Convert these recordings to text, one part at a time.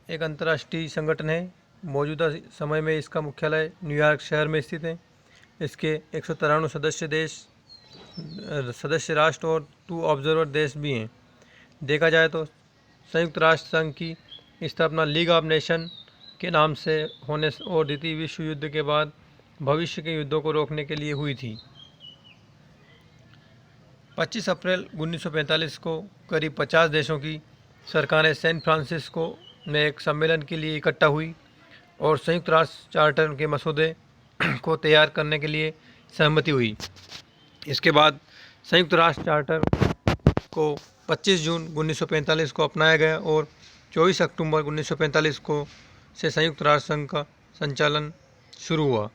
एक अंतर्राष्ट्रीय संगठन है। मौजूदा समय में इसका मुख्यालय न्यूयॉर्क शहर में स्थित है। इसके 193 सदस्य राष्ट्र और 2 ऑब्जर्वर देश भी हैं। देखा जाए तो संयुक्त राष्ट्र संघ की स्थापना लीग ऑफ नेशन के नाम से होने और द्वितीय विश्व युद्ध के बाद भविष्य के युद्धों को रोकने के लिए हुई थी। 25 अप्रैल 1945 को करीब 50 देशों की सरकारें सैन फ्रांसिस्को में एक सम्मेलन के लिए इकट्ठा हुई और संयुक्त राष्ट्र चार्टर के मसौदे को तैयार करने के लिए सहमति हुई। इसके बाद संयुक्त राष्ट्र चार्टर को 25 जून 1945 को अपनाया गया और 24 अक्टूबर 1945 को से संयुक्त राष्ट्र संघ का संचालन शुरू हुआ।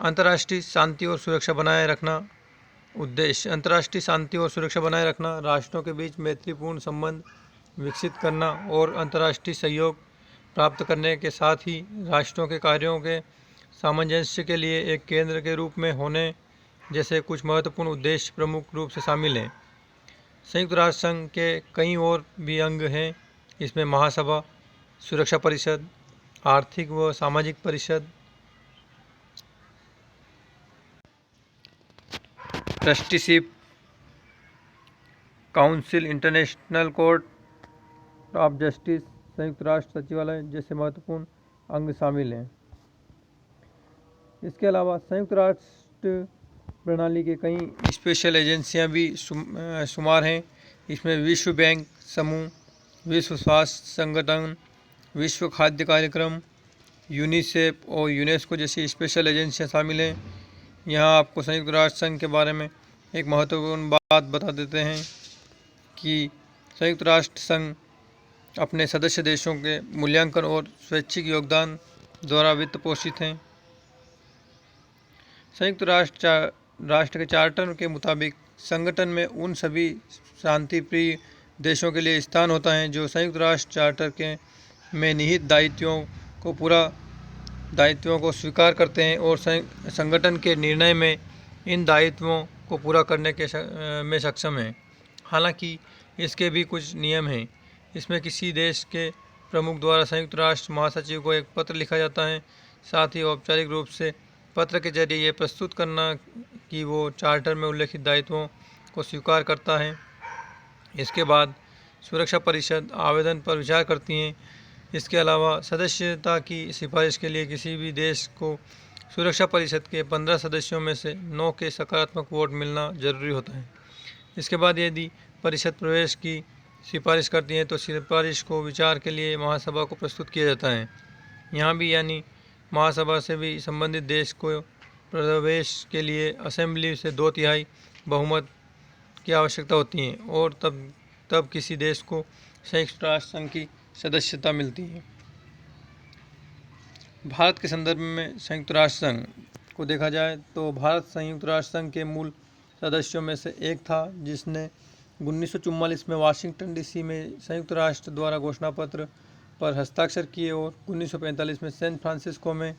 अंतर्राष्ट्रीय शांति और सुरक्षा बनाए रखना उद्देश्य। अंतर्राष्ट्रीय शांति और सुरक्षा बनाए रखना, राष्ट्रों के बीच मैत्रीपूर्ण संबंध विकसित करना और अंतर्राष्ट्रीय सहयोग प्राप्त करने के साथ ही राष्ट्रों के कार्यों के सामंजस्य के लिए एक केंद्र के रूप में होने जैसे कुछ महत्वपूर्ण उद्देश्य प्रमुख रूप से शामिल हैं। संयुक्त राष्ट्र संघ के कई और भी अंग हैं। इसमें महासभा, सुरक्षा परिषद, आर्थिक व सामाजिक परिषद, trusteeship council, international court of justice, संयुक्त राष्ट्र सचिवालय जैसे महत्वपूर्ण अंग शामिल हैं। इसके अलावा संयुक्त राष्ट्र प्रणाली के कई स्पेशल एजेंसियां भी शुमार हैं। इसमें विश्व बैंक समूह, विश्व स्वास्थ्य संगठन, विश्व खाद्य कार्यक्रम, यूनिसेफ और यूनेस्को जैसी स्पेशल एजेंसियां शामिल हैं। यहाँ आपको संयुक्त राष्ट्र संघ के बारे में एक महत्वपूर्ण बात बता देते हैं कि संयुक्त राष्ट्र संघ अपने सदस्य देशों के मूल्यांकन और स्वैच्छिक योगदान द्वारा वित्त पोषित हैं। संयुक्त राष्ट्र के चार्टर के मुताबिक संगठन में उन सभी शांतिप्रिय देशों के लिए स्थान होता है जो संयुक्त राष्ट्र चार्टर के में निहित दायित्वों को स्वीकार करते हैं और संगठन के निर्णय में इन दायित्वों को पूरा करने में सक्षम हैं। हालांकि इसके भी कुछ नियम हैं। इसमें किसी देश के प्रमुख द्वारा संयुक्त राष्ट्र महासचिव को एक पत्र लिखा जाता है। साथ ही औपचारिक रूप से पत्र के जरिए ये प्रस्तुत करना कि वो चार्टर में उल्लेखित दायित्वों को स्वीकार करता है। इसके बाद सुरक्षा परिषद आवेदन पर विचार करती है। इसके अलावा सदस्यता की सिफारिश के लिए किसी भी देश को सुरक्षा परिषद के 15 सदस्यों में से 9 के सकारात्मक वोट मिलना जरूरी होता है। इसके बाद यदि परिषद प्रवेश की सिफारिश करती है तो सिफारिश को विचार के लिए महासभा को प्रस्तुत किया जाता है। यहाँ भी यानी महासभा से भी संबंधित देश को प्रवेश के लिए असेंबली से 2/3 बहुमत की आवश्यकता होती है और तब किसी देश को संयुक्त राष्ट्र संघ की सदस्यता मिलती है। भारत के संदर्भ में संयुक्त राष्ट्र संघ को देखा जाए तो भारत संयुक्त राष्ट्र संघ के मूल सदस्यों में से एक था, जिसने 1944 में वाशिंगटन डीसी में संयुक्त राष्ट्र द्वारा घोषणा पत्र पर हस्ताक्षर किए और 1945 में सैन फ्रांसिस्को में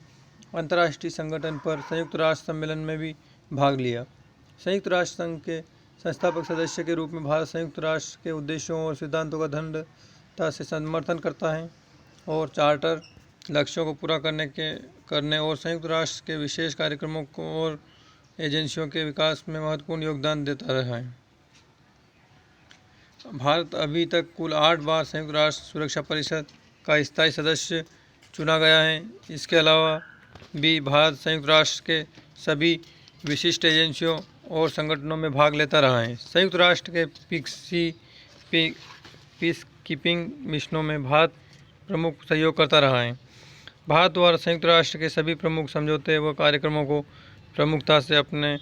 अंतर्राष्ट्रीय संगठन पर संयुक्त राष्ट्र सम्मेलन में भी भाग लिया। संयुक्त राष्ट्र संघ के संस्थापक सदस्य के रूप में भारत संयुक्त राष्ट्र के उद्देश्यों और सिद्धांतों का दृढ़ता से समर्थन करता है और चार्टर लक्ष्यों को पूरा करने और संयुक्त राष्ट्र के विशेष कार्यक्रमों को और एजेंसियों के विकास में महत्वपूर्ण योगदान देता रहा है। भारत अभी तक कुल 8 बार संयुक्त राष्ट्र सुरक्षा परिषद का स्थायी सदस्य चुना गया है। इसके अलावा भी भारत संयुक्त राष्ट्र के सभी विशिष्ट एजेंसियों और संगठनों में भाग लेता रहा है। संयुक्त राष्ट्र के पीस कीपिंग मिशनों में भारत प्रमुख सहयोग करता रहा है। भारत द्वारा संयुक्त राष्ट्र के सभी प्रमुख समझौते व कार्यक्रमों को प्रमुखता से अपने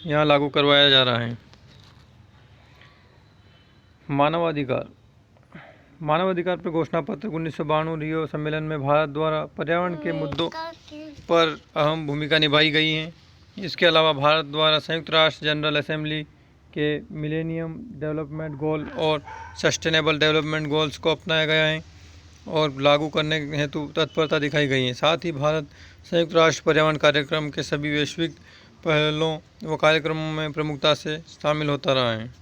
यहाँ लागू करवाया जा रहा है। मानवाधिकार पर घोषणा पत्र 1992 रियो सम्मेलन में भारत द्वारा पर्यावरण के मुद्दों पर अहम भूमिका निभाई गई है। इसके अलावा भारत द्वारा संयुक्त राष्ट्र जनरल असेंबली के मिलेनियम डेवलपमेंट गोल और सस्टेनेबल डेवलपमेंट गोल्स को अपनाया गया है और लागू करने हेतु तत्परता दिखाई गई है। साथ ही भारत संयुक्त राष्ट्र पर्यावरण कार्यक्रम के सभी वैश्विक पहलों व कार्यक्रमों में प्रमुखता से शामिल होता रहा है।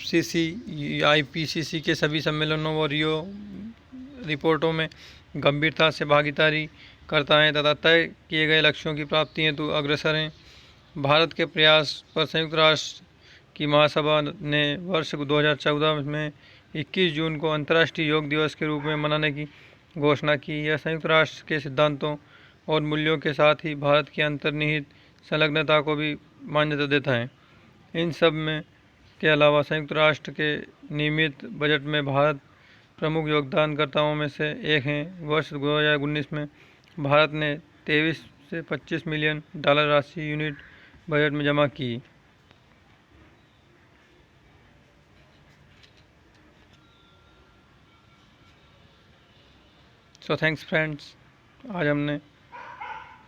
IPCC के सभी सम्मेलनों और रियो रिपोर्टों में गंभीरता से भागीदारी करता है तथा तय किए गए लक्ष्यों की प्राप्ति हेतु अग्रसर हैं। भारत के प्रयास पर संयुक्त राष्ट्र की महासभा ने वर्ष 2014 में 21 जून को अंतर्राष्ट्रीय योग दिवस के रूप में मनाने की घोषणा की। यह संयुक्त राष्ट्र के सिद्धांतों और मूल्यों के साथ ही भारत की अंतर्निहित संलग्नता को भी मान्यता देता है। इन सब में के अलावा संयुक्त राष्ट्र के नियमित बजट में भारत प्रमुख योगदानकर्ताओं में से एक हैं। वर्ष 2019 में भारत ने 23 से 25 मिलियन डॉलर राशि यूनिट बजट में जमा की। सो थैंक्स फ्रेंड्स, आज हमने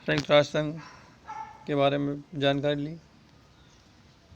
संयुक्त राष्ट्र संघ के बारे में जानकारी ली।